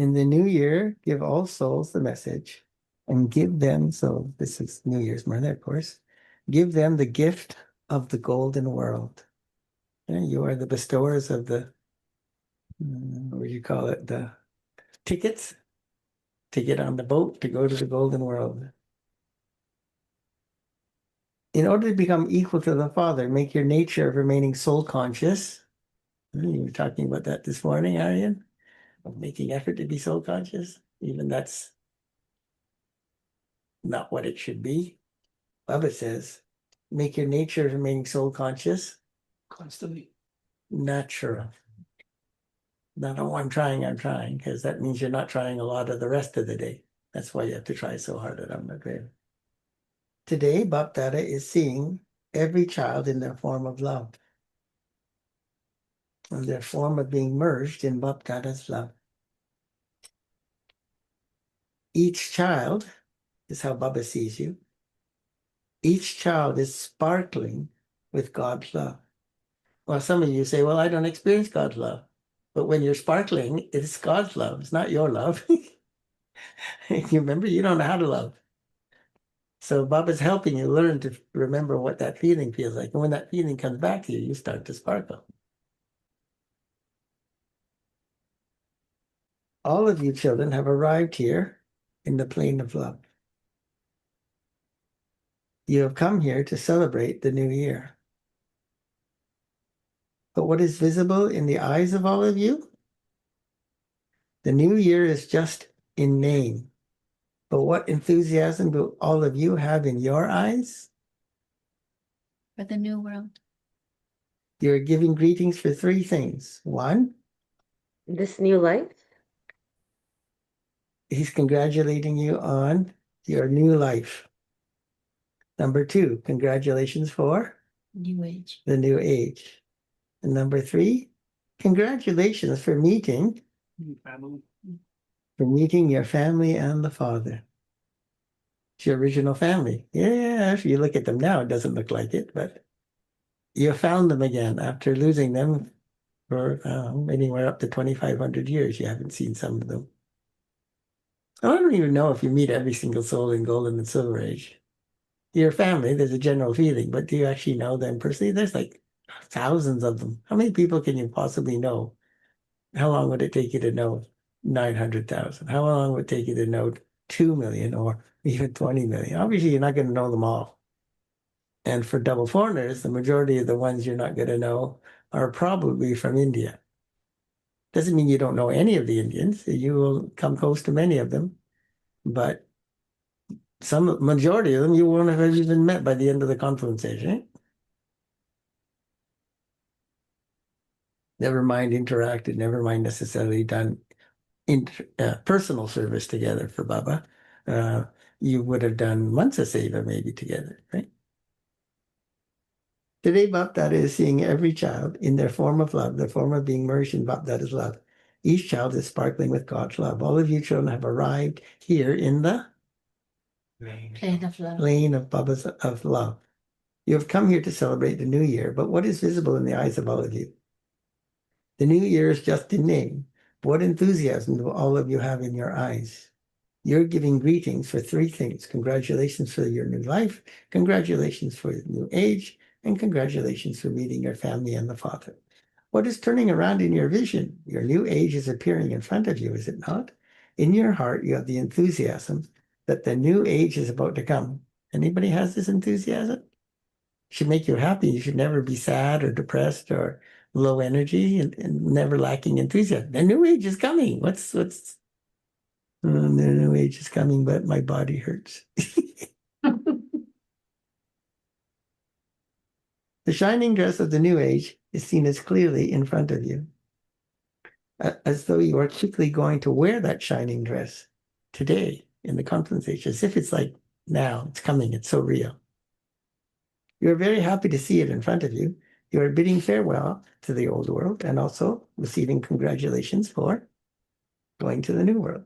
In the new year, give all souls the message and give them, so this is New Year's Murli, of course, give them the gift of the golden world. Yeah, you are the bestowers of the, what do you call it, the tickets to get on the boat to go to the golden world. In order to become equal to the Father, make your nature of remaining soul conscious. You were talking about that this morning, Aryan, of making effort to be soul conscious. Even that's not what it should be. Baba says, make your nature of remaining soul conscious Constantly. natural. Not, oh, I'm trying, because that means you're not trying a lot of the rest of the day. That's why you have to try so hard at Amrit. Today, Bap Dada is seeing every child in their form of love, and their form of being merged in Bap Dada's love. Each child is how Baba sees you. Each child is sparkling with God's love. Well, some of you say, well, I don't experience God's love. But when you're sparkling, it's God's love. It's not your love. You remember, you don't know how to love. So Baba's helping you learn to remember what that feeling feels like. And when that feeling comes back to you, you start to sparkle. All of you children have arrived here in the plane of love. You have come here to celebrate the new year. But what is visible in the eyes of all of you? The new year is just in name. But what enthusiasm do all of you have in your eyes? For the new world. You're giving greetings for three things. One, this new life. He's congratulating you on your new life. Number two, congratulations for New age. the new age. And number three, congratulations for meeting Family. your family and the Father. It's your original family. Yeah, if you look at them now, it doesn't look like it, but you found them again after losing them for anywhere up to 2,500 years. You haven't seen some of them. I don't even know if you meet every single soul in Golden and Silver Age. Your family, there's a general feeling, but do you actually know them personally? There's like thousands of them. How many people can you possibly know? How long would it take you to know 900,000? How long would it take you to know 2 million or even 20 million? Obviously, you're not going to know them all. And for double foreigners, the majority of the ones you're not going to know are probably from India. Doesn't mean you don't know any of the Indians. You will come close to many of them, but some majority of them you won't have even met by the end of the confluence age, right? Never mind interacted, never mind necessarily done personal service together for Baba. You would have done Mansa Seva maybe together, right? Today, Bap Dada is seeing every child in their form of love, their form of being merged in Bap Dada's love. Each child is sparkling with God's love. All of you children have arrived here in the Plane of love. plane of Baba's of love. You have come here to celebrate the new year, but what is visible in the eyes of all of you? The new year is just in name. What enthusiasm do all of you have in your eyes? You're giving greetings for three things. Congratulations for your new life, congratulations for the new age, and congratulations for meeting your family and the Father. What is turning around in your vision? Your new age is appearing in front of you, is it not? In your heart, you have the enthusiasm that the new age is about to come. Anybody has this enthusiasm? Should make you happy. You should never be sad or depressed or low energy and never lacking enthusiasm. The new age is coming. The new age is coming, but my body hurts. The shining dress of the new age is seen as clearly in front of you, as though you are quickly going to wear that shining dress today in the confluence age, as if it's like now, it's coming, it's so real. You're very happy to see it in front of you. You are bidding farewell to the old world and also receiving congratulations for going to the new world.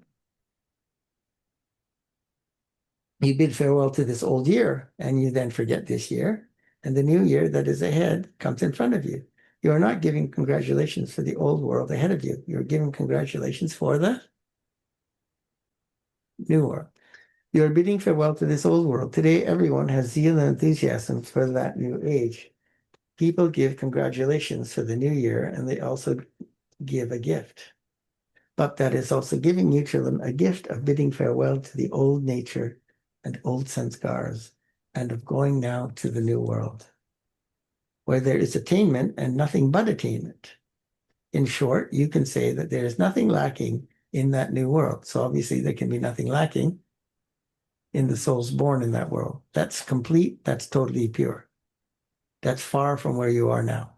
You bid farewell to this old year and you then forget this year, and the new year that is ahead comes in front of you. You are not giving congratulations for the old world ahead of you. You're giving congratulations for the new world. You are bidding farewell to this old world. Today, everyone has zeal and enthusiasm for that new age. People give congratulations for the new year, and they also give a gift. But that is also giving you children a gift of bidding farewell to the old nature and old sanskars, and of going now to the new world, where there is attainment and nothing but attainment. In short, you can say that there is nothing lacking in that new world. So obviously there can be nothing lacking in the souls born in that world. That's complete, that's totally pure. That's far from where you are now.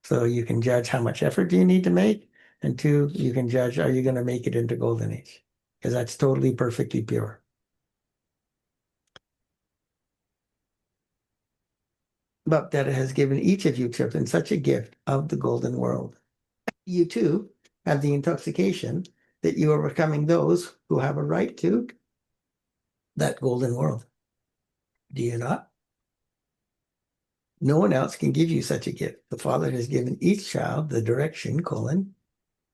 So you can judge how much effort do you need to make, and two, you can judge, are you going to make it into Golden Age? Because that's totally perfectly pure. But that it has given each of you children such a gift of the golden world. You too have the intoxication that you are becoming those who have a right to that golden world. Do you not? No one else can give you such a gift. The Father has given each child the direction,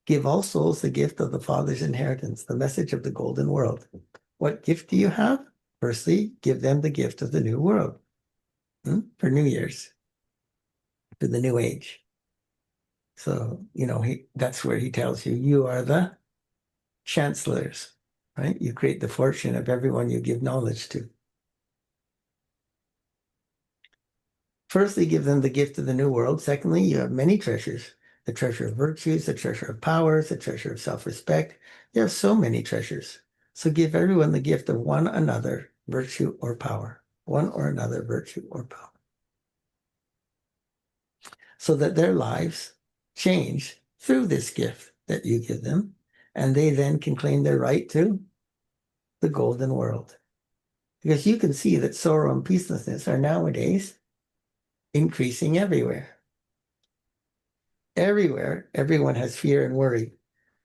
give all souls the gift of the Father's inheritance, the message of the golden world. What gift do you have? Firstly, give them the gift of the new world for New Year's, for the new age. So, that's where he tells you, you are the chancellors, right? You create the fortune of everyone you give knowledge to. Firstly, give them the gift of the new world. Secondly, you have many treasures, the treasure of virtues, the treasure of powers, the treasure of self-respect. You have so many treasures. So give everyone the gift of one another virtue or power, one or another virtue or power, so that their lives change through this gift that you give them, and they then can claim their right to the golden world. Because you can see that sorrow and peacelessness are nowadays increasing everywhere. Everywhere, everyone has fear and worry.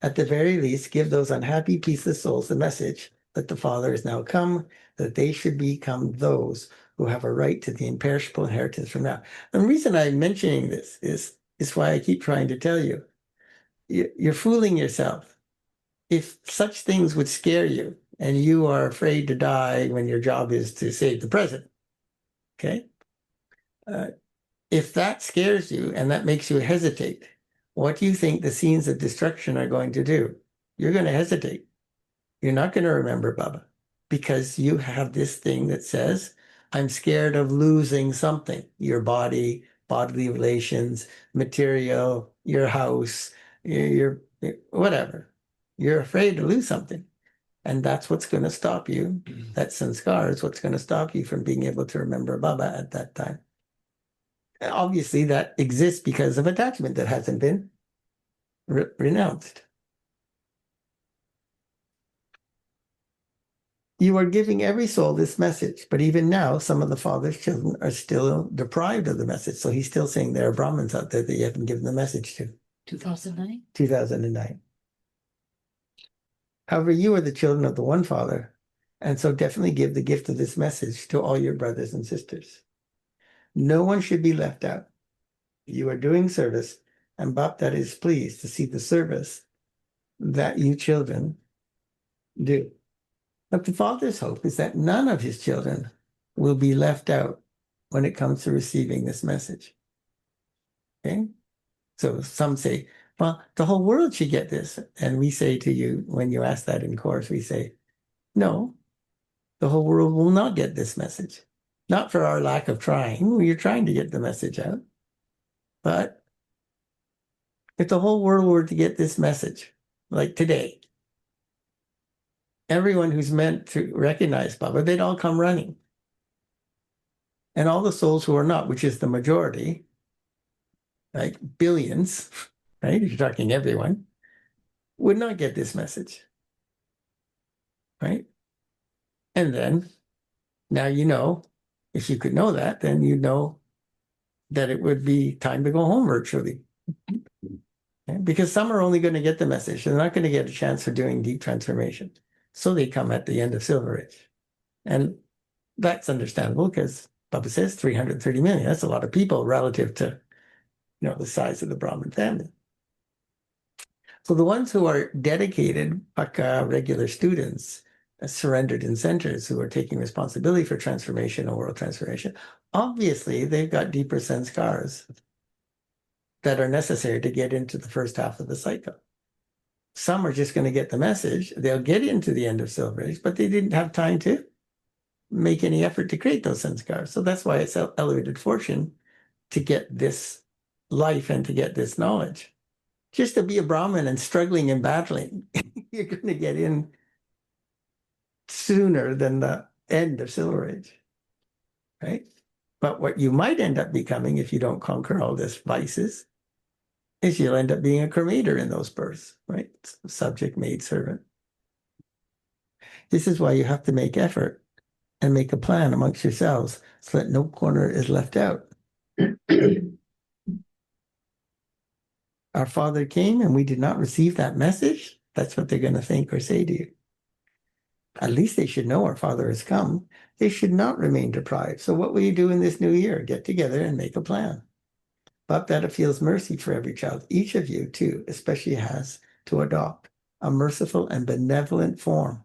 At the very least, give those unhappy, peaceless souls the message that the Father has now come, that they should become those who have a right to the imperishable inheritance from now. And the reason I'm mentioning this is why I keep trying to tell you. You're fooling yourself. If such things would scare you, and you are afraid to die when your job is to save the president, okay? If that scares you and that makes you hesitate, what do you think the scenes of destruction are going to do? You're going to hesitate. You're not going to remember Baba, because you have this thing that says, I'm scared of losing something, your body, bodily relations, material, your house, your whatever. You're afraid to lose something. And that's what's going to stop you. That sanskar is what's going to stop you from being able to remember Baba at that time. Obviously, that exists because of attachment that hasn't been renounced. You are giving every soul this message, but even now, some of the Father's children are still deprived of the message. So he's still saying there are Brahmins out there that you haven't given the message to. 2009? 2009. However, you are the children of the one Father, and so definitely give the gift of this message to all your brothers and sisters. No one should be left out. You are doing service, and Bapdad is pleased to see the service that you children do. But the Father's hope is that none of his children will be left out when it comes to receiving this message. Okay? So some say, well, the whole world should get this. And we say to you, when you ask that in course, we say, no, the whole world will not get this message. Not for our lack of trying. We're trying to get the message out. But if the whole world were to get this message, like today, everyone who's meant to recognize Baba, they'd all come running. And all the souls who are not, which is the majority, like billions, right? If you're talking everyone, would not get this message, right? And then, now you know, if you could know that, then you know that it would be time to go home virtually. Okay? Because some are only going to get the message. They're not going to get a chance for doing deep transformation. So they come at the end of Silver Age. And that's understandable because Baba says 330 million. That's a lot of people relative to, the size of the Brahmin family. So the ones who are dedicated, Paka regular students, surrendered in centers who are taking responsibility for transformation or world transformation, obviously they've got deeper sense scars that are necessary to get into the first half of the cycle. Some are just going to get the message. They'll get into the end of Silver Age, but they didn't have time to make any effort to create those sense scars. So that's why it's elevated fortune to get this life and to get this knowledge. Just to be a Brahmin and struggling and battling, you're going to get in sooner than the end of Silver Age, right? But what you might end up becoming if you don't conquer all these vices is you'll end up being a cremator in those births, right? Subject, maid, servant. This is why you have to make effort and make a plan amongst yourselves so that no corner is left out. Our father came and we did not receive that message. That's what they're going to think or say to you. At least they should know our father has come. They should not remain deprived. So what will you do in this new year? Get together and make a plan. But that it feels mercy for every child. Each of you, too, especially has to adopt a merciful and benevolent form.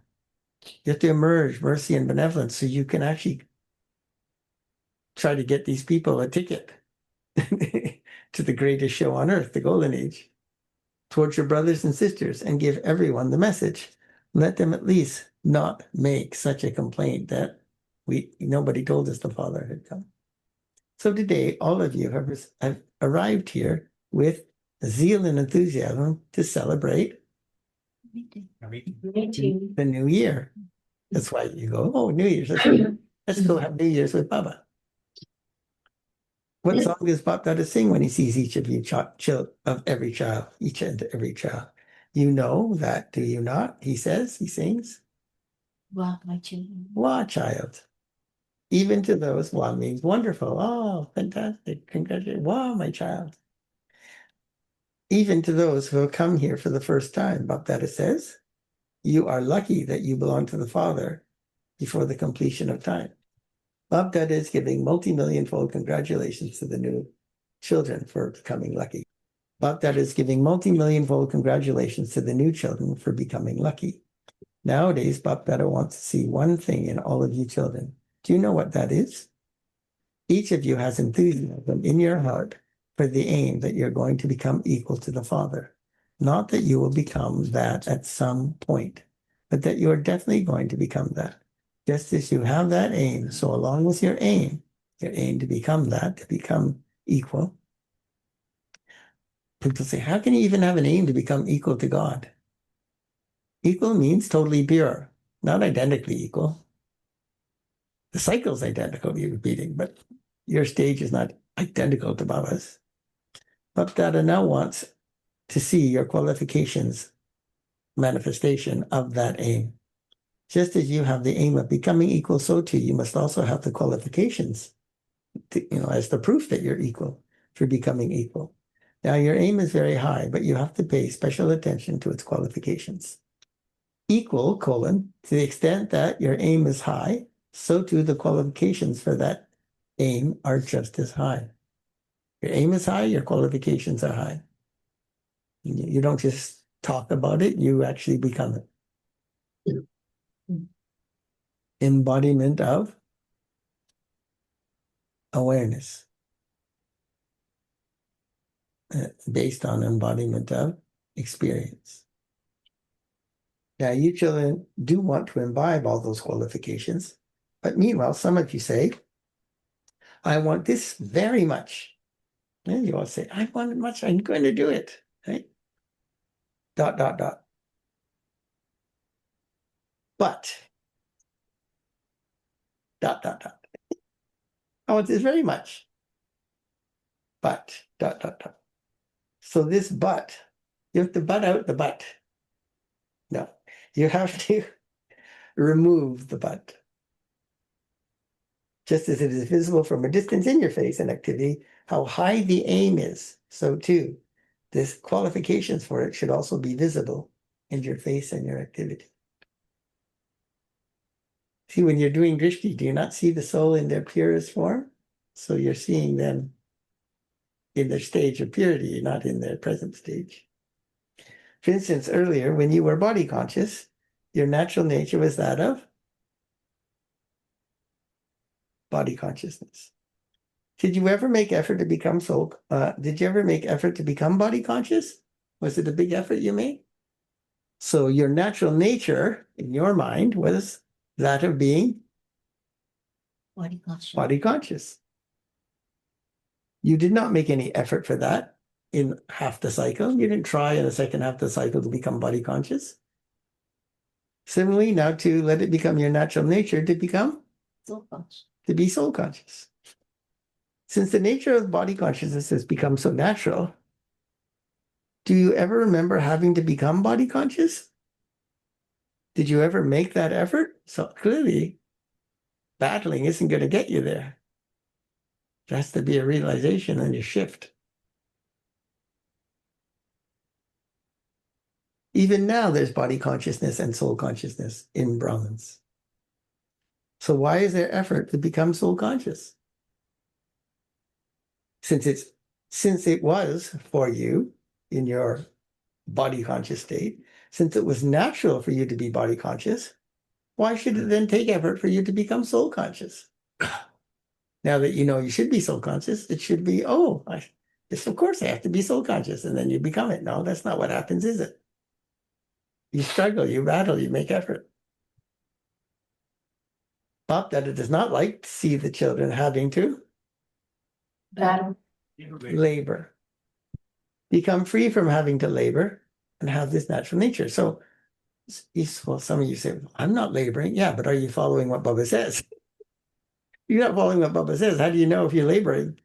You have to emerge mercy and benevolence so you can actually try to get these people a ticket to the greatest show on earth, the Golden Age, towards your brothers and sisters, and give everyone the message. Let them at least not make such a complaint that nobody told us the Father had come. So today, all of you have arrived here with zeal and enthusiasm to celebrate the new year. That's why you go, oh, New Year's. Let's go have New Year's with Baba. What song does Baba Dada sing when he sees each of you, of every child, each and every child? You know that, do you not? He says, he sings. Wow, my children. Wow, child. Even to those, wow means wonderful. Oh, fantastic. Congratulations. Wow, my child. Even to those who have come here for the first time, Baba Dada says, you are lucky that you belong to the Father before the completion of time. Baba Dada is giving multi-million-fold congratulations to the new children for becoming lucky. Baba Dada is giving multi-million-fold congratulations to the new children for becoming lucky. Nowadays, Baba Dada wants to see one thing in all of you children. Do you know what that is? Each of you has enthusiasm in your heart for the aim that you're going to become equal to the Father. Not that you will become that at some point, but that you are definitely going to become that. Just as you have that aim, so along with your aim to become that, to become equal. People say, how can you even have an aim to become equal to God? Equal means totally pure, not identically equal. The cycle's identical, you're repeating, but your stage is not identical to Baba's. Baba Dada now wants to see your qualifications manifestation of that aim. Just as you have the aim of becoming equal, so too you must also have the qualifications, as the proof that you're equal for becoming equal. Now your aim is very high, but you have to pay special attention to its qualifications. Equal, to the extent that your aim is high, so too the qualifications for that aim are just as high. Your aim is high, your qualifications are high. You don't just talk about it, you actually become it. Embodiment of awareness, based on embodiment of experience. Now, you children do want to imbibe all those qualifications, but meanwhile, some of you say, I want this very much. And you all say, I want it much, I'm going to do it, right? ... But ... I want this very much. But ... So this but, you have to butt out the but. No, you have to remove the but. Just as it is visible from a distance in your face and activity, how high the aim is, so too, this qualifications for it should also be visible in your face and your activity. See, when you're doing drishti, do you not see the soul in their purest form? So you're seeing them in their stage of purity, not in their present stage. For instance, earlier, when you were body conscious, Your natural nature was that of body consciousness. Did you ever make effort to become soul? Did you ever make effort to become body conscious? Was it a big effort you made? So your natural nature in your mind was that of being Body conscious. body conscious. You did not make any effort for that in half the cycle. You didn't try in the second half of the cycle to become body conscious. Similarly, now to let it become your natural nature to become, Soul conscious. to be soul conscious. Since the nature of body consciousness has become so natural, do you ever remember having to become body conscious? Did you ever make that effort? So clearly, battling isn't going to get you there. There has to be a realization and a shift. Even now, there's body consciousness and soul consciousness in Brahmins. So why is there effort to become soul conscious? Since it was for you in your body conscious state, since it was natural for you to be body conscious, why should it then take effort for you to become soul conscious? Now that you know you should be soul conscious, it should be, yes, of course I have to be soul conscious, and then you become it. No, that's not what happens, is it? You struggle, you battle, you make effort. Bap Dada does not like to see the children having to Battle. labor. Become free from having to labor and have this natural nature. So, well, some of you say, I'm not laboring. Yeah, but are you following what Baba says? You're not following what Baba says. How do you know if you're laboring?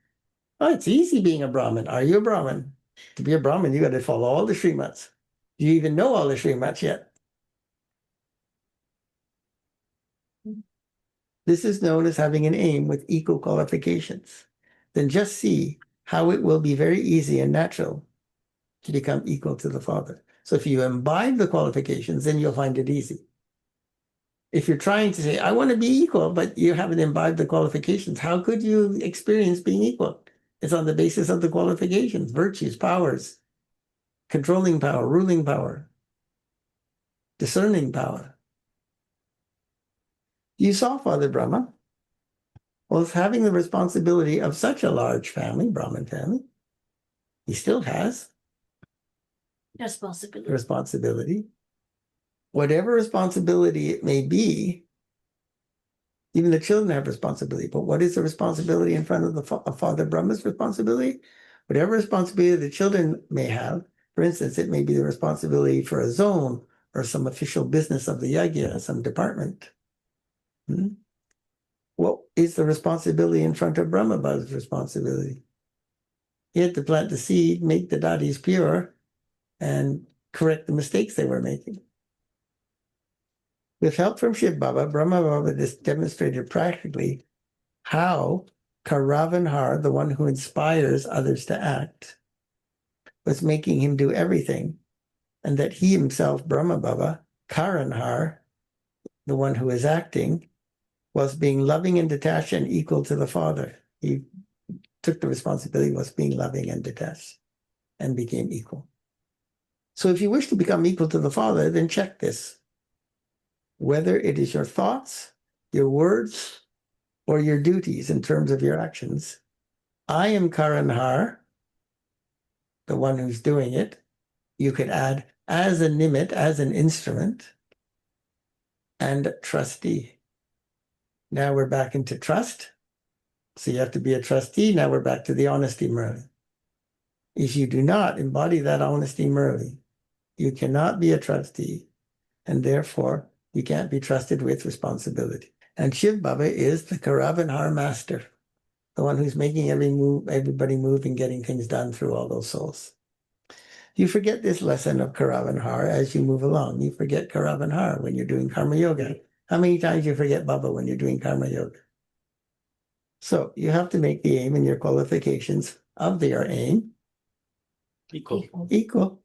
Oh, it's easy being a Brahmin. Are you a Brahmin? To be a Brahmin, you got to follow all the Srimats. Do you even know all the Srimats yet? This is known as having an aim with equal qualifications. Then just see how it will be very easy and natural to become equal to the Father. So if you imbibe the qualifications, then you'll find it easy. If you're trying to say, I want to be equal, but you haven't imbibed the qualifications, how could you experience being equal? It's on the basis of the qualifications, virtues, powers, controlling power, ruling power, discerning power. You saw Father Brahma was having the responsibility of such a large family, Brahmin family. He still has responsibility. Whatever responsibility it may be, even the children have responsibility. But what is the responsibility in front of the Father Brahma's responsibility? Whatever responsibility the children may have, for instance, it may be the responsibility for a zone or some official business of the yajna, some department. What is the responsibility in front of Brahma Baba's responsibility? He had to plant the seed, make the dadis pure, and correct the mistakes they were making. With help from Shiv Baba, Brahma Baba demonstrated practically how Karavanhar, the one who inspires others to act, was making him do everything, and that he himself, Brahma Baba, Karanhar, the one who is acting, was being loving and detached and equal to the Father. He took the responsibility, was being loving and detached, and became equal. So if you wish to become equal to the Father, then check this. Whether it is your thoughts, your words, or your duties in terms of your actions, I am Karanhar, the one who's doing it. You could add as a nimit, as an instrument, and trustee. Now we're back into trust. So you have to be a trustee. Now we're back to the Honesty Murli. If you do not embody that Honesty Murli, you cannot be a trustee, and therefore you can't be trusted with responsibility. And Shiv Baba is the Karavanhar master, the one who's making everybody move and getting things done through all those souls. You forget this lesson of Karavanhar as you move along. You forget Karavanhar when you're doing Karma Yoga. How many times do you forget Baba when you're doing Karma Yoga? So you have to make the aim and your qualifications of your aim equal.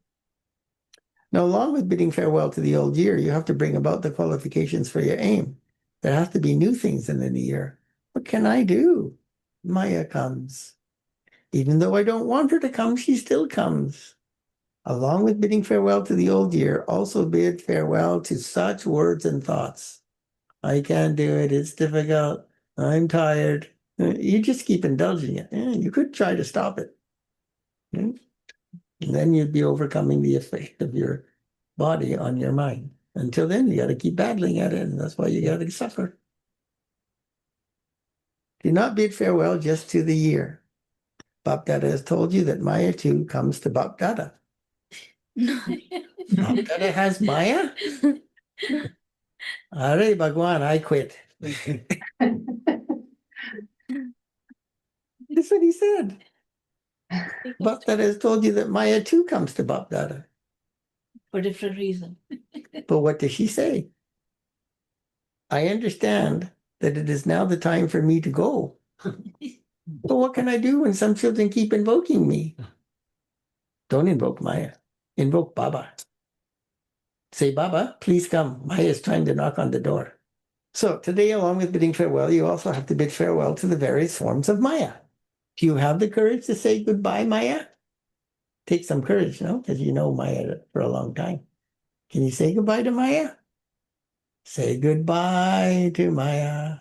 Now, along with bidding farewell to the old year, you have to bring about the qualifications for your aim. There have to be new things in the new year. What can I do? Maya comes. Even though I don't want her to come, she still comes. Along with bidding farewell to the old year, also bid farewell to such words and thoughts. I can't do it. It's difficult. I'm tired. You just keep indulging it. You could try to stop it. And then you'd be overcoming the effect of your body on your mind. Until then, you got to keep battling at it, and that's why you got to suffer. Do not bid farewell just to the year. Bapdada has told you that Maya too comes to Bapdada. Bapdada has Maya? All right, Bhagwan, I quit. That's what he said. Bapdada has told you that Maya too comes to Bapdada. For different reason. But what does she say? I understand that it is now the time for me to go. But what can I do when some children keep invoking me? Don't invoke Maya. Invoke Baba. Say, Baba, please come. Maya is trying to knock on the door. So today, along with bidding farewell, you also have to bid farewell to the various forms of Maya. Do you have the courage to say goodbye, Maya? Take some courage, no? Because you know Maya for a long time. Can you say goodbye to Maya? Say goodbye to Maya.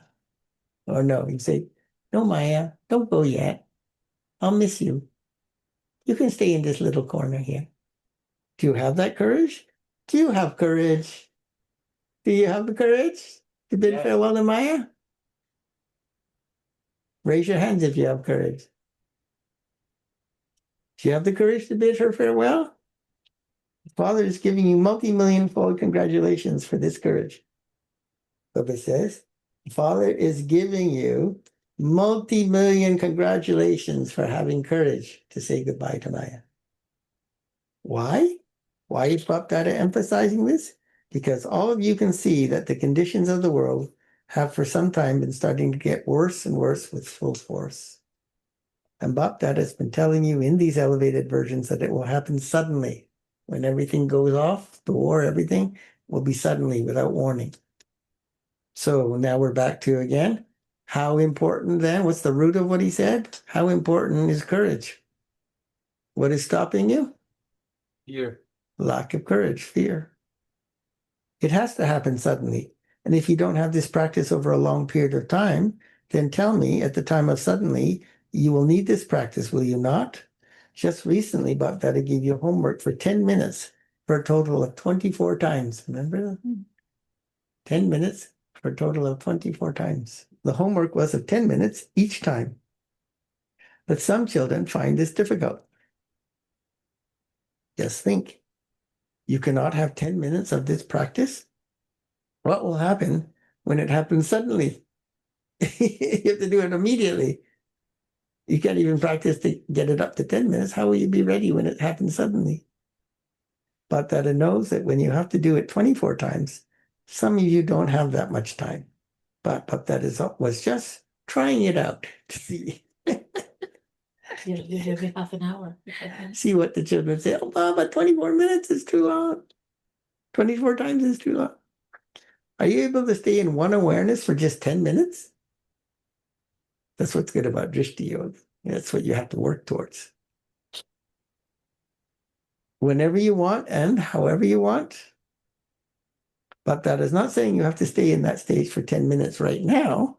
Or no, you say, no, Maya, don't go yet. I'll miss you. You can stay in this little corner here. Do you have that courage? Do you have courage? Do you have the courage to bid Yes. farewell to Maya? Raise your hands if you have courage. Do you have the courage to bid her farewell? Father is giving you multi-million-fold congratulations for this courage. Baba says, Father is giving you multi-million congratulations for having courage to say goodbye to Maya. Why? Why is Bapdada emphasizing this? Because all of you can see that the conditions of the world have for some time been starting to get worse and worse with full force. And Bapdada has been telling you in these elevated versions that it will happen suddenly. When everything goes off, the war, everything will be suddenly without warning. So now we're back to again. How important then? What's the root of what he said? How important is courage? What is stopping you? Here. Lack of courage, fear. It has to happen suddenly. And if you don't have this practice over a long period of time, then tell me at the time of suddenly, you will need this practice, will you not? Just recently, Bapdada gave you homework for 10 minutes for a total of 24 times. Remember that? 10 minutes for a total of 24 times. The homework was of 10 minutes each time. But some children find this difficult. Just think, you cannot have 10 minutes of this practice? What will happen when it happens suddenly? You have to do it immediately. You can't even practice to get it up to 10 minutes. How will you be ready when it happens suddenly? Bapdada knows that when you have to do it 24 times, some of you don't have that much time. But Bapdada was just trying it out to see. Every half an hour. See what the children say. Oh, Baba, 24 minutes is too long. 24 times is too long. Are you able to stay in one awareness for just 10 minutes? That's what's good about Drishti Yoga. That's what you have to work towards. Whenever you want and however you want. But that is not saying you have to stay in that stage for 10 minutes right now.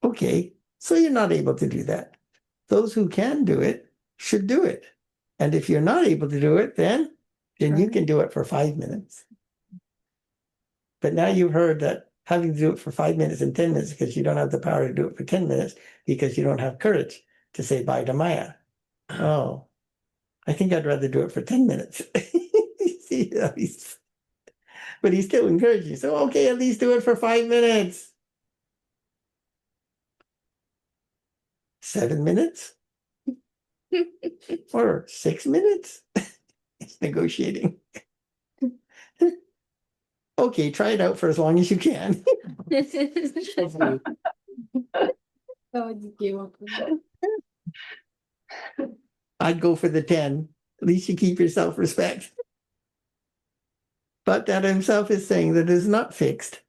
Okay, so you're not able to do that. Those who can do it should do it. And if you're not able to do it, then you can do it for 5 minutes. But now you've heard that having to do it for 5 minutes and 10 minutes because you don't have the power to do it for 10 minutes because you don't have courage to say bye to Maya. Oh, I think I'd rather do it for 10 minutes. See, but he's still encouraging you. So, okay, at least do it for 5 minutes. 7 minutes? Or 6 minutes? It's negotiating. Okay, try it out for as long as you can. I'd go for the 10. At least you keep your self-respect. But that himself is saying that it is not fixed.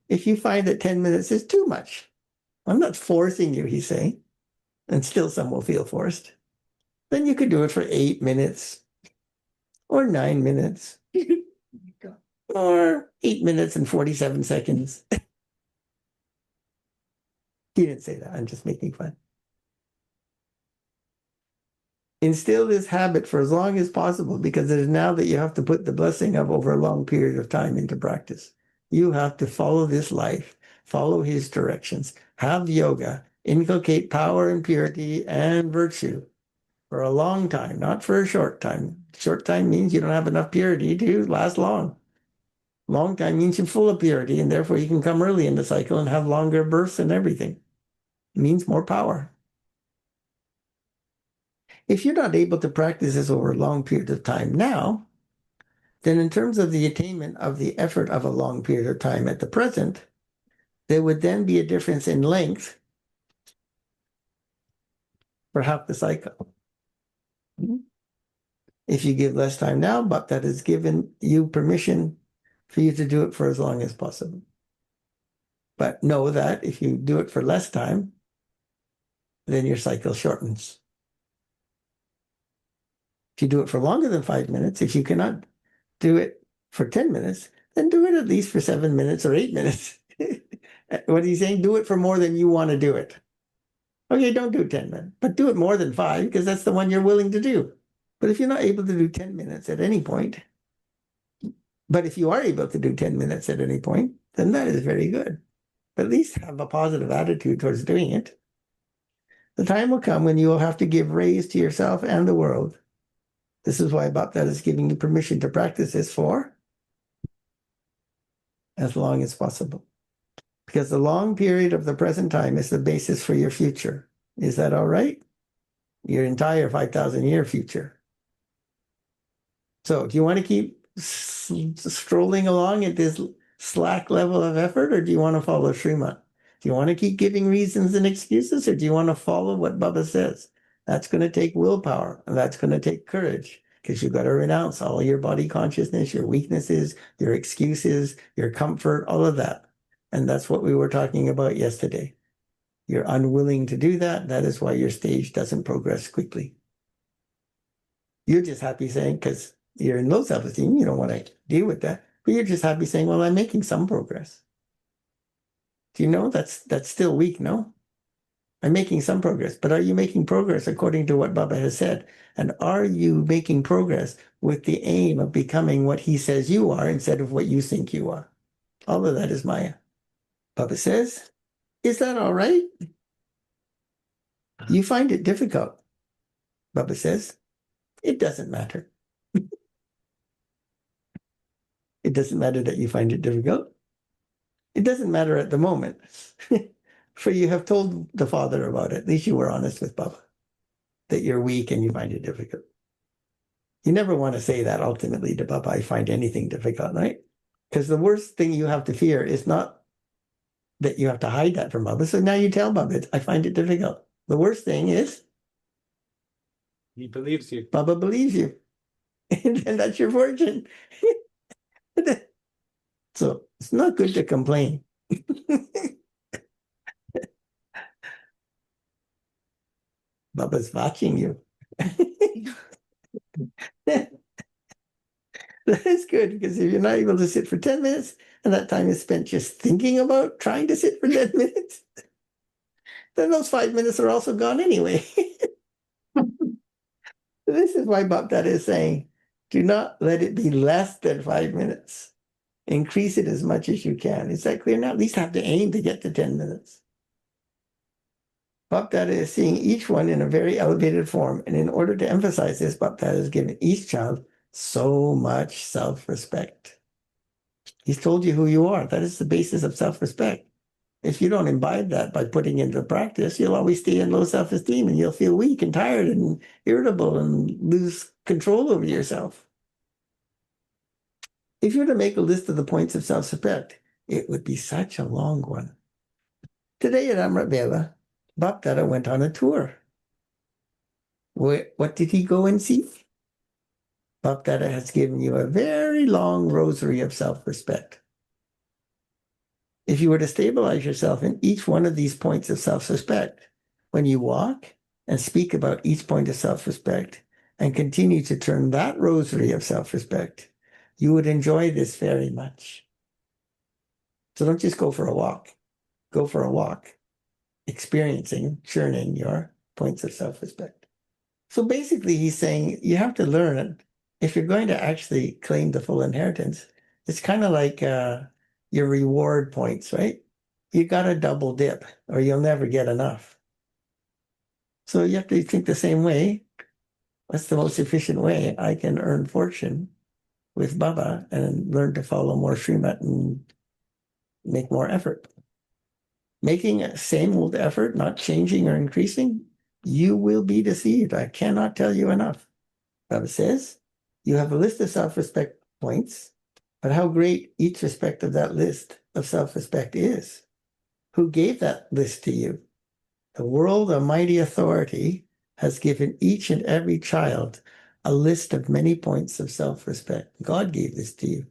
If you find that 10 minutes is too much, I'm not forcing you, he's saying, and still some will feel forced, then you could do it for 8 minutes, or 9 minutes, or 8 minutes and 47 seconds. He didn't say that. I'm just making fun. Instill this habit for as long as possible, because it is now that you have to put the blessing of over a long period of time into practice. You have to follow this life, follow his directions, have yoga, inculcate power and purity and virtue for a long time, not for a short time. Short time means you don't have enough purity to last long. Long time means you're full of purity, and therefore you can come early in the cycle and have longer births and everything. It means more power. If you're not able to practice this over a long period of time now, then in terms of the attainment of the effort of a long period of time at the present, there would then be a difference in length for half the cycle. If you give less time now, but that has given you permission for you to do it for as long as possible. But know that if you do it for less time, then your cycle shortens. If you do it for longer than 5 minutes, if you cannot do it for 10 minutes, then do it at least for 7 minutes or 8 minutes. What are you saying? Do it for more than you want to do it. Okay, don't do 10 minutes, but do it more than 5, because that's the one you're willing to do. But if you're not able to do 10 minutes at any point, but if you are able to do 10 minutes at any point, then that is very good. But at least have a positive attitude towards doing it. The time will come when you will have to give raise to yourself and the world. This is why Bhakta is giving you permission to practice this for as long as possible. Because the long period of the present time is the basis for your future. Is that all right? Your entire 5,000-year future. So do you want to keep strolling along at this slack level of effort, or do you want to follow Srimad? Do you want to keep giving reasons and excuses, or do you want to follow what Baba says? That's going to take willpower, and that's going to take courage, because you've got to renounce all your body consciousness, your weaknesses, your excuses, your comfort, all of that. And that's what we were talking about yesterday. You're unwilling to do that. That is why your stage doesn't progress quickly. You're just happy saying, because you're in low self-esteem, you don't want to deal with that, but you're just happy saying, well, I'm making some progress. Do you know that's still weak, no? I'm making some progress, but are you making progress according to what Baba has said? And are you making progress with the aim of becoming what he says you are instead of what you think you are? All of that is Maya. Baba says, is that all right? You find it difficult. Baba says, it doesn't matter. It doesn't matter that you find it difficult. It doesn't matter at the moment. For you have told the Father about it. At least you were honest with Baba, that you're weak and you find it difficult. You never want to say that ultimately to Baba, I find anything difficult, right? Because the worst thing you have to fear is not that you have to hide that from Baba. So now you tell Baba, I find it difficult. The worst thing is He believes you. Baba believes you. And that's your fortune. So it's not good to complain. Baba's watching you. That is good, because if you're not able to sit for 10 minutes and that time is spent just thinking about trying to sit for 10 minutes, then those 5 minutes are also gone anyway. This is why Bhakta is saying, do not let it be less than 5 minutes. Increase it as much as you can. Is that clear now? At least have to aim to get to 10 minutes. Bhakta is seeing each one in a very elevated form. And in order to emphasize this, Bhakta has given each child so much self-respect. He's told you who you are. That is the basis of self-respect. If you don't imbibe that by putting into practice, you'll always stay in low self-esteem, and you'll feel weak and tired and irritable and lose control over yourself. If you were to make a list of the points of self-respect, it would be such a long one. Today at Amrit Vela, Bhakta went on a tour. What did he go and see? Bhakta has given you a very long rosary of self-respect. If you were to stabilize yourself in each one of these points of self-respect, when you walk and speak about each point of self-respect, and continue to turn that rosary of self-respect, you would enjoy this very much. So don't just go for a walk. Go for a walk, experiencing, churning your points of self-respect. So basically, he's saying you have to learn it. If you're going to actually claim the full inheritance, it's kind of like your reward points, right? You got to double dip or you'll never get enough. So you have to think the same way. What's the most efficient way I can earn fortune with Baba and learn to follow more Srimat and make more effort? Making a same old effort, not changing or increasing, you will be deceived. I cannot tell you enough. Baba says, you have a list of self-respect points, but how great each respect of that list of self-respect is. Who gave that list to you? The world, a mighty authority, has given each and every child a list of many points of self-respect. God gave this to you.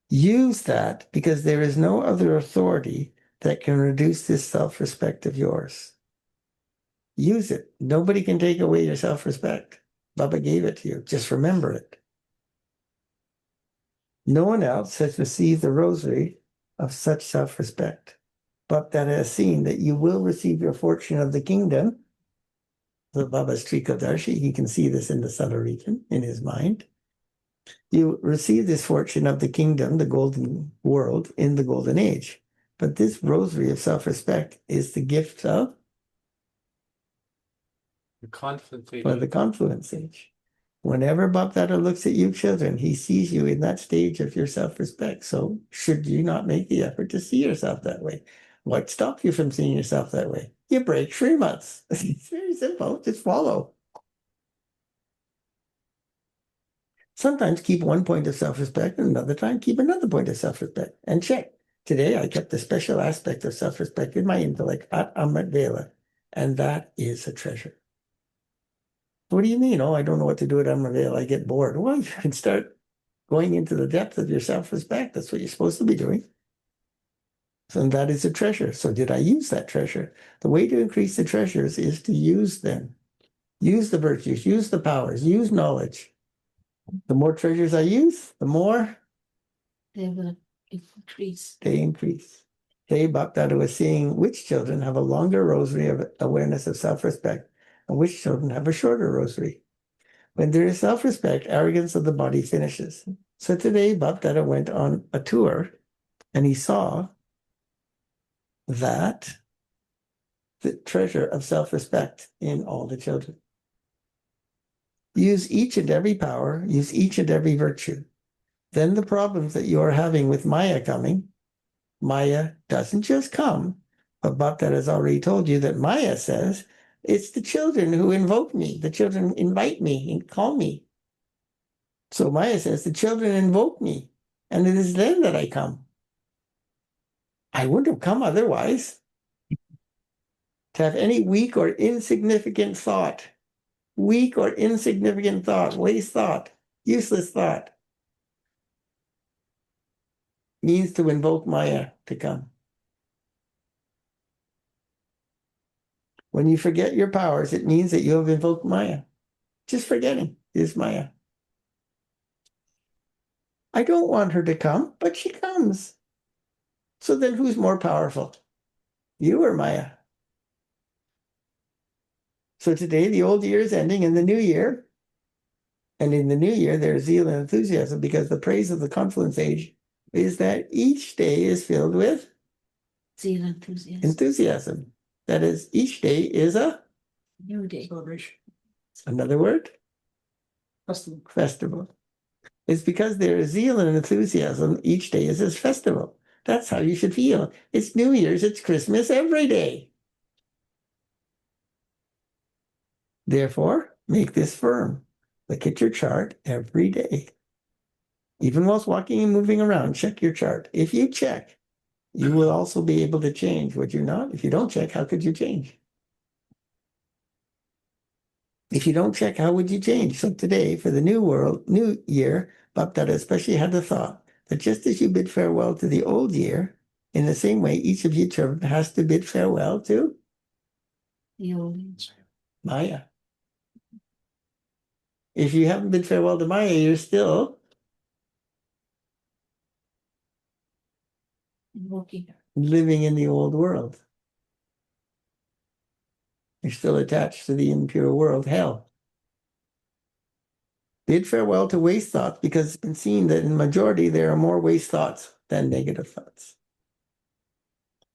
Use that, because there is no other authority that can reduce this self-respect of yours. Use it. Nobody can take away your self-respect. Baba gave it to you. Just remember it. No one else has received the rosary of such self-respect, but that has seen that you will receive your fortune of the kingdom. The Baba's Trikodarshi, he can see this in the subtle region, in his mind. You receive this fortune of the kingdom, the golden world, in the golden age. But this rosary of self-respect is the gift of The confluence age. for the confluence age. Whenever Bapdada looks at you children, he sees you in that stage of your self-respect. So should you not make the effort to see yourself that way? What stops you from seeing yourself that way? You break 3 months. It's very simple. Just follow. Sometimes keep one point of self-respect, and another time keep another point of self-respect. And check. Today I kept a special aspect of self-respect in my intellect at Amrit Vela, and that is a treasure. What do you mean? Oh, I don't know what to do at Amrit Vela. I get bored. Well, you can start going into the depth of your self-respect. That's what you're supposed to be doing. So that is a treasure. So did I use that treasure? The way to increase the treasures is to use them. Use the virtues, use the powers, use knowledge. The more treasures I use, the more They will increase. they increase. Today, Bapdada was seeing which children have a longer rosary of awareness of self-respect and which children have a shorter rosary. When there is self-respect, arrogance of the body finishes. So today, Bapdada went on a tour and he saw that the treasure of self-respect in all the children. Use each and every power, use each and every virtue. Then the problems that you are having with Maya coming, Maya doesn't just come, but Bapdada has already told you that Maya says, it's the children who invoke me. The children invite me and call me. So Maya says, the children invoke me, and it is then that I come. I wouldn't have come otherwise. To have any weak or insignificant thought, waste thought, useless thought, means to invoke Maya to come. When you forget your powers, it means that you have invoked Maya. Just forgetting is Maya. I don't want her to come, but she comes. So then who's more powerful? You or Maya? So today the old year is ending in the new year. And in the new year, there's zeal and enthusiasm, because the praise of the confluence age is that each day is filled with Zeal, enthusiasm. enthusiasm. That is, each day is a New day. Celebration. another word, Festival. festival. It's because there is zeal and enthusiasm, each day is a festival. That's how you should feel. It's New Year's, it's Christmas every day. Therefore, make this firm. Look at your chart every day. Even whilst walking and moving around, check your chart. If you check, you will also be able to change. Would you not? If you don't check, how could you change? If you don't check, how would you change? So today, for the new year, Bapdada especially had the thought that just as you bid farewell to the old year, in the same way, each of you children has to bid farewell to The old age. Maya. If you haven't bid farewell to Maya, you're still Invoking her. living in the old world. You're still attached to the impure world, hell. Bid farewell to waste thoughts, because it's been seen that in majority there are more waste thoughts than negative thoughts.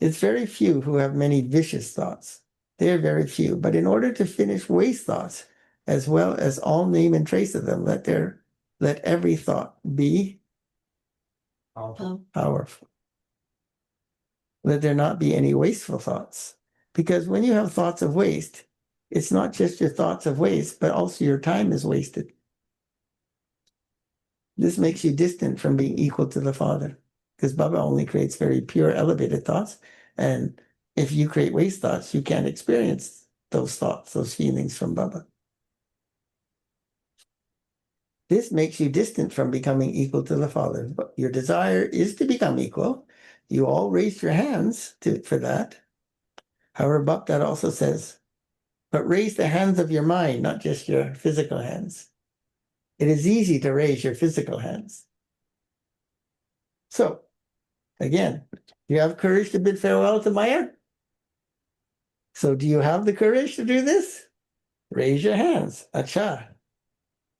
It's very few who have many vicious thoughts. They're very few. But in order to finish waste thoughts, as well as all name and trace of them, let every thought be Oh, powerful. Let there not be any wasteful thoughts. Because when you have thoughts of waste, it's not just your thoughts of waste, but also your time is wasted. This makes you distant from being equal to the Father, because Baba only creates very pure, elevated thoughts. And if you create waste thoughts, you can't experience those thoughts, those feelings from Baba. This makes you distant from becoming equal to the Father. But your desire is to become equal. You all raised your hands for that. However, Bhakta also says, but raise the hands of your mind, not just your physical hands. It is easy to raise your physical hands. So, again, you have courage to bid farewell to Maya? So do you have the courage to do this? Raise your hands. Acha.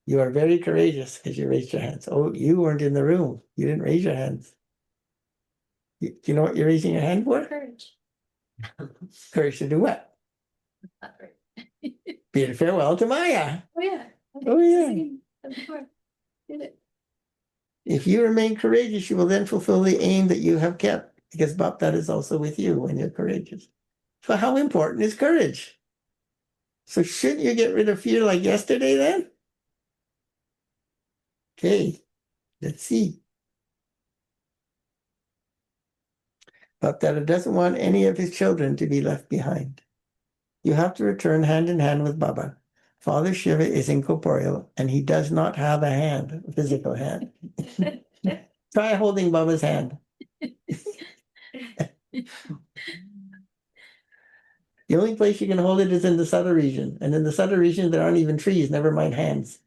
You are very courageous because you raised your hands. Oh, you weren't in the room. You didn't raise your hands. Do you know what you're raising your hand for? courage. Courage to do what? Not right. Bid farewell to Maya. Oh, yeah. Oh, yeah. Did it. If you remain courageous, you will then fulfill the aim that you have kept, because Bhakta is also with you when you're courageous. So how important is courage? So shouldn't you get rid of fear like yesterday then? Okay, let's see. Bhakta doesn't want any of his children to be left behind. You have to return hand in hand with Baba. Father Shiva is incorporeal, and he does not have a hand, a physical hand. Try holding Baba's hand. The only place you can hold it is in the subtle region. And in the subtle region, there aren't even trees, never mind hands.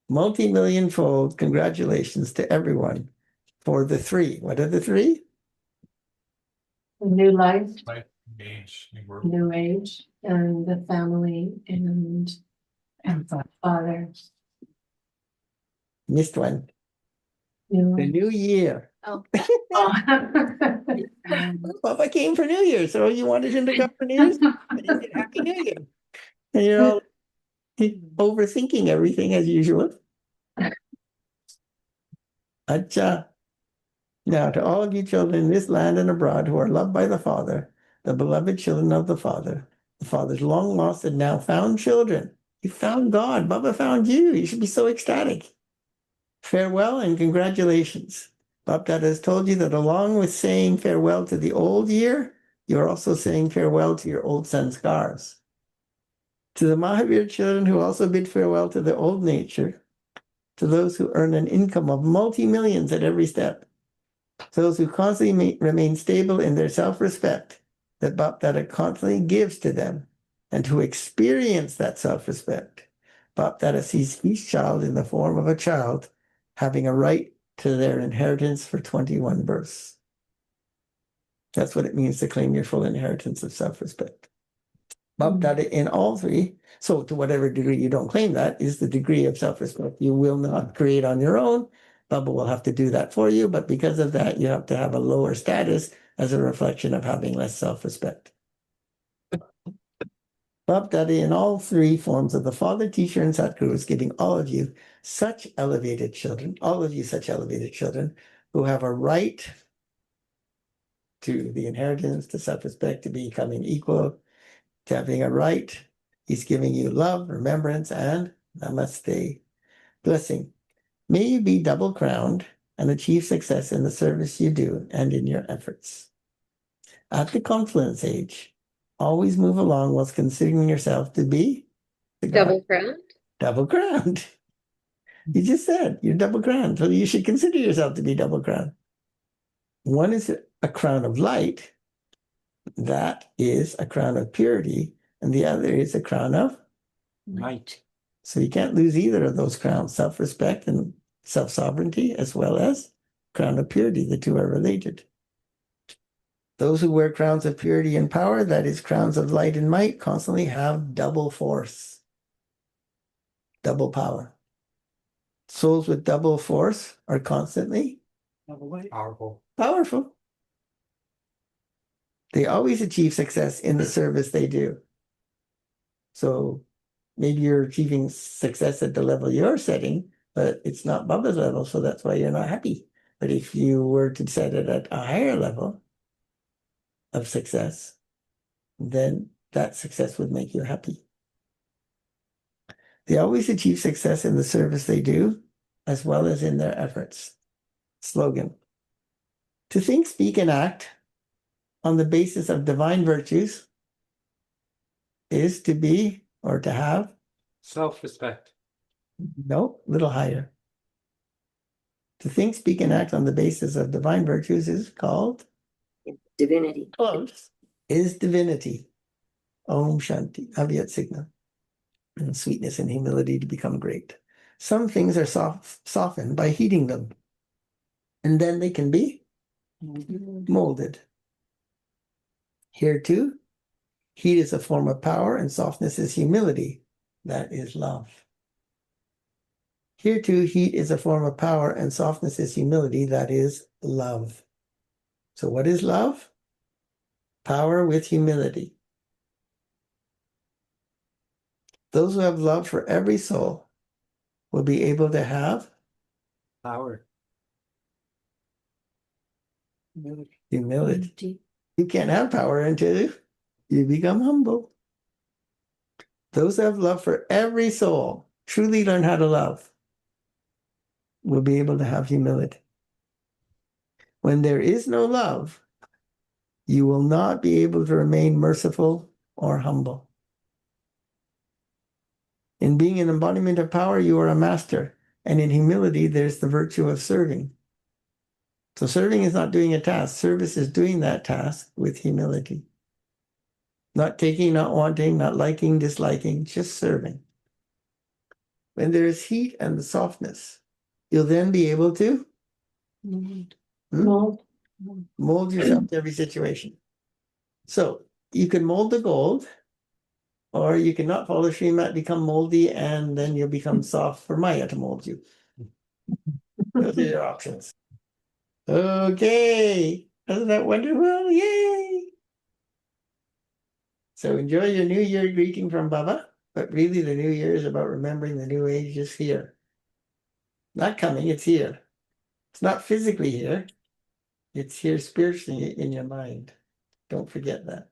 Multi-million fold congratulations to everyone for the three. What are the three? New life, Life, age, new work. new age, and the family and father. Missed one. New The life. new year. Oh, Oh. Papa came for New Year, so you wanted him to come for New Year's? And he said, Happy New Year. And you're all overthinking everything as usual. Acha. Now, to all of you children in this land and abroad who are loved by the Father, the beloved children of the Father's long lost and now found children. You found God. Baba found you. You should be so ecstatic. Farewell and congratulations. Baptata has told you that along with saying farewell to the old year, you're also saying farewell to your old sanskars. To the Mahavir children who also bid farewell to the old nature, to those who earn an income of multi-millions at every step, those who constantly remain stable in their self-respect that Baptata constantly gives to them, and who experience that self-respect. Baptata sees each child in the form of a child having a right to their inheritance for 21 births. That's what it means to claim your full inheritance of self-respect. Baptata in all three, so to whatever degree you don't claim that, is the degree of self-respect you will not create on your own. Baba will have to do that for you, but because of that, you have to have a lower status as a reflection of having less self-respect. Baptata in all three forms of the Father, Teacher, and Satguru is giving all of you such elevated children, who have a right to the inheritance, to self-respect, to becoming equal, to having a right. He's giving you love, remembrance, and namaste. Blessing. May you be double crowned and achieve success in the service you do and in your efforts. At the confluence age, always move along whilst considering yourself to be Double crowned? double crowned. You just said you're double crowned, so you should consider yourself to be double crowned. One is a crown of light, that is a crown of purity, and the other is a crown of Might. So you can't lose either of those crowns, self-respect and self-sovereignty, as well as crown of purity. The two are related. Those who wear crowns of purity and power, that is, crowns of light and might, constantly have double force, double power. Souls with double force are constantly Powerful. powerful. They always achieve success in the service they do. So maybe you're achieving success at the level you're setting, but it's not Baba's level, so that's why you're not happy. But if you were to set it at a higher level of success, then that success would make you happy. They always achieve success in the service they do, as well as in their efforts. Slogan: to think, speak, and act on the basis of divine virtues is to be, or to have, Self-respect. no, little higher. To think, speak, and act on the basis of divine virtues is called Divinity. close. Is divinity. Om Shanti, Avyakt Signa. And sweetness and humility to become great. Some things are softened by heating them, and then they can be molded. Here too, heat is a form of power, and softness is humility. That is love. Here too, heat is a form of power, and softness is humility. That is love. So what is love? Power with humility. Those who have love for every soul will be able to have Power. humility. You can't have power until you become humble. Those who have love for every soul, truly learn how to love, will be able to have humility. When there is no love, you will not be able to remain merciful or humble. In being an embodiment of power, you are a master. And in humility, there's the virtue of serving. So serving is not doing a task. Service is doing that task with humility. Not taking, not wanting, not liking, disliking, just serving. When there is heat and the softness, you'll then be able to mold yourself to every situation. So you can mold the gold, or you can not follow Srimat, become moldy, and then you'll become soft for Maya to mold you. Those are your options. Okay. Isn't that wonderful? Yay! So enjoy your New Year greeting from Baba, but really the New Year is about remembering the new age is here. Not coming, it's here. It's not physically here. It's here spiritually in your mind. Don't forget that.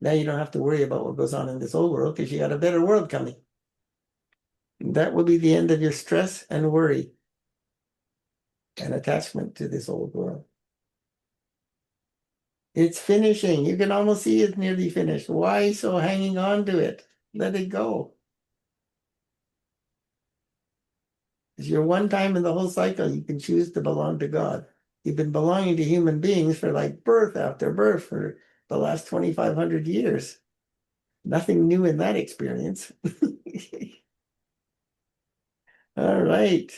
Now you don't have to worry about what goes on in this old world because you got a better world coming. And that will be the end of your stress and worry and attachment to this old world. It's finishing. You can almost see it's nearly finished. Why so hanging on to it? Let it go. It's your one time in the whole cycle you can choose to belong to God. You've been belonging to human beings for like birth after birth for the last 2,500 years. Nothing new in that experience. All right.